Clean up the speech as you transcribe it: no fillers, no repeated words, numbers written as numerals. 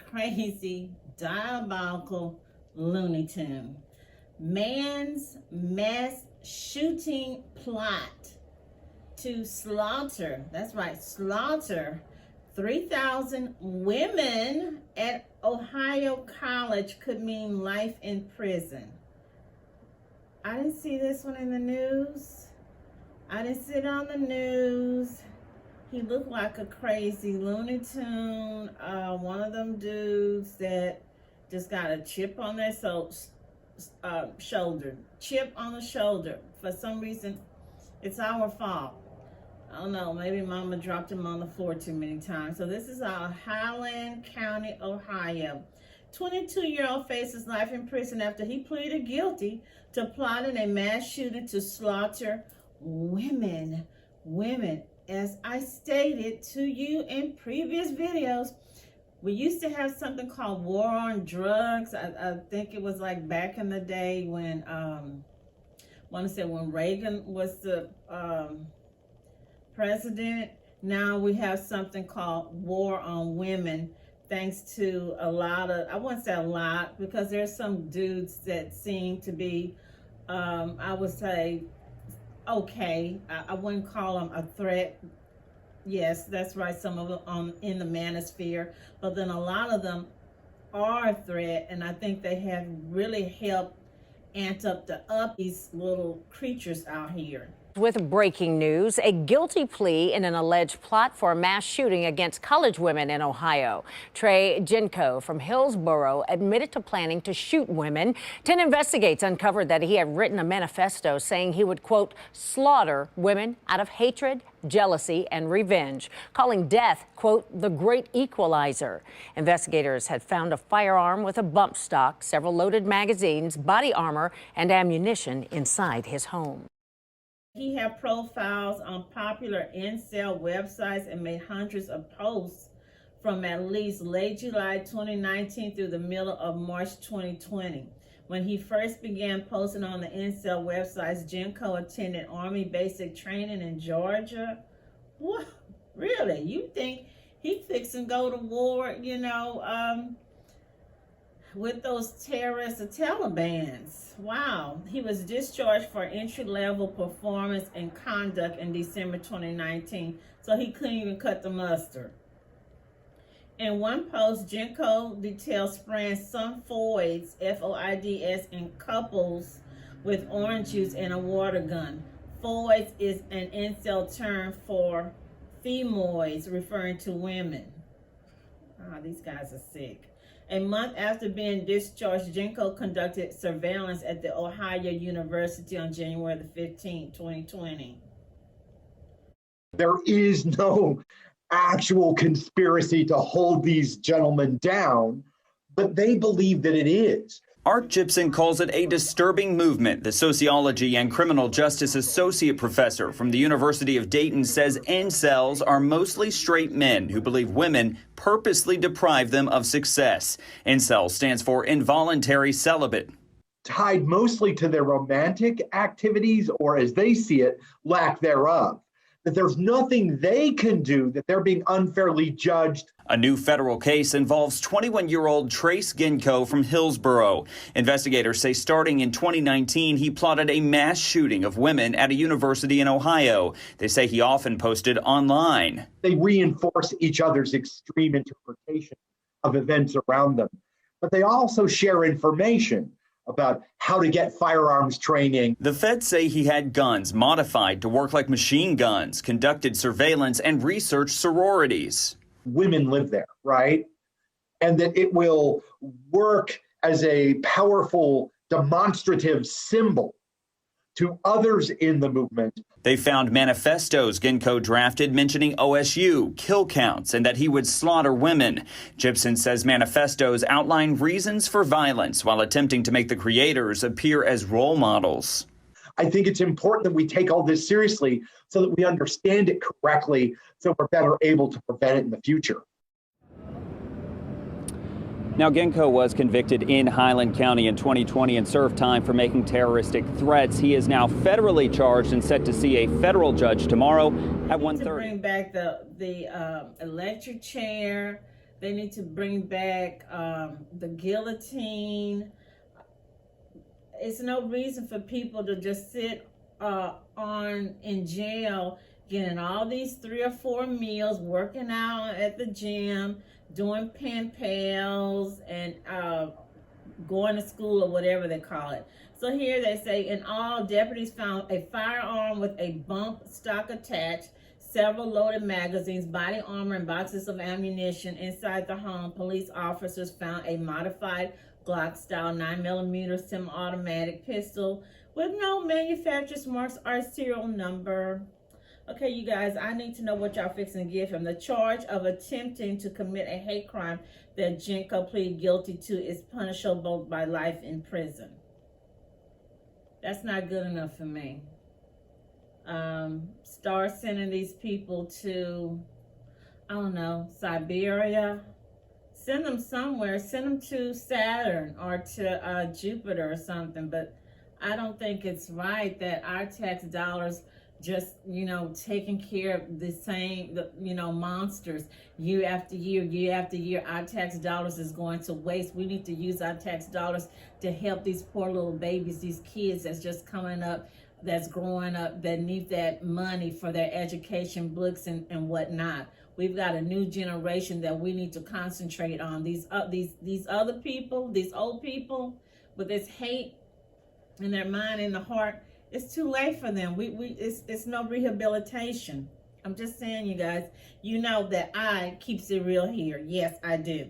crazy, diabolical Looney Tune. Man's mass shooting plot to slaughter, that's right, slaughter 3,000 women at Ohio College could mean life in prison. I didn't see this one in the news. I didn't see it on the news. He looked like a crazy Looney Tune. One of them dudes that just got a chip on their shoulder. Chip on the shoulder. For some reason, it's our fault. I don't know, maybe mama dropped him on the floor too many times. So this is out of Highland County, Ohio. 22-year-old faces life in prison after he pleaded guilty to plotting a mass shooting to slaughter women. As I stated to you in previous videos, we used to have something called war on drugs. I think it was like back in the day when, when Reagan was the president. Now we have something called war on women, thanks to a lot of, I wouldn't say a lot, because there's some dudes that seem to be, I would say, okay. I wouldn't call them a threat. Yes, that's right, some of them in the manosphere, but then a lot of them are a threat, and I think they have really helped amp up these little creatures out here. With breaking news, a guilty plea in an alleged plot for a mass shooting against college women in Ohio. Tres Genco from Hillsborough admitted to planning to shoot women. 10 Investigates uncovered that he had written a manifesto saying he would, quote, slaughter women out of hatred, jealousy, and revenge, calling death, quote, the great equalizer. Investigators had found a firearm with a bump stock, several loaded magazines, body armor, and ammunition inside his home. He had profiles on popular incel websites and made hundreds of posts from at least late July 2019 through the middle of March 2020. When he first began posting on the incel websites, Genco attended Army basic training in Georgia. What? Really? You think he fixing to go to war, with those terrorists, the Talibans? Wow. He was discharged for entry-level performance and conduct in December 2019, so he couldn't even cut the mustard. In one post, Genco details spraying some foids, F-O-I-D-S, in couples with orange juice and a water gun. Foids is an incel term for femoids, referring to women. These guys are sick. A month after being discharged, Genco conducted surveillance at the Ohio University on January the 15th, 2020. There is no actual conspiracy to hold these gentlemen down, but they believe that it is. Art Gibson calls it a disturbing movement. The sociology and criminal justice associate professor from the University of Dayton says incels are mostly straight men who believe women purposely deprive them of success. Incel stands for involuntary celibate. Tied mostly to their romantic activities, or as they see it, lack thereof. That there's nothing they can do, that they're being unfairly judged. A new federal case involves 21-year-old Tres Genco from Hillsborough. Investigators say starting in 2019, he plotted a mass shooting of women at a university in Ohio. They say he often posted online. They reinforce each other's extreme interpretation of events around them, but they also share information about how to get firearms training. The feds say he had guns modified to work like machine guns, conducted surveillance, and researched sororities. Women live there, right? And that it will work as a powerful demonstrative symbol to others in the movement. They found manifestos Genco drafted mentioning OSU, kill counts, and that he would slaughter women. Gibson says manifestos outline reasons for violence while attempting to make the creators appear as role models. I think it's important that we take all this seriously so that we understand it correctly, so we're better able to prevent it in the future. Now, Genco was convicted in Highland County in 2020 and served time for making terroristic threats. He is now federally charged and set to see a federal judge tomorrow at 1:30. Bring back the electric chair. They need to bring back the guillotine. It's no reason for people to just sit in jail, getting all these 3 or 4 meals, working out at the gym, doing pen pals, and going to school or whatever they call it. So here they say, in all, deputies found a firearm with a bump stock attached, several loaded magazines, body armor, and boxes of ammunition. Inside the home, police officers found a modified Glock-style 9mm semi-automatic pistol with no manufacturer's marks or serial number. Okay, you guys, I need to know what y'all fixing to give him. The charge of attempting to commit a hate crime that Genco pleaded guilty to is punishable by life in prison. That's not good enough for me. Start sending these people to, I don't know, Siberia. Send them somewhere. Send them to Saturn or to Jupiter or something. But I don't think it's right that our tax dollars just, taking care of the same, monsters year after year. Our tax dollars is going to waste. We need to use our tax dollars to help these poor little babies, these kids that's just coming up, that's growing up, that need that money for their education, books, and whatnot. We've got a new generation that we need to concentrate on. These other people, these old people with this hate in their mind and the heart, it's too late for them. It's no rehabilitation. I'm just saying, you guys, you know that I keeps it real here. Yes, I do.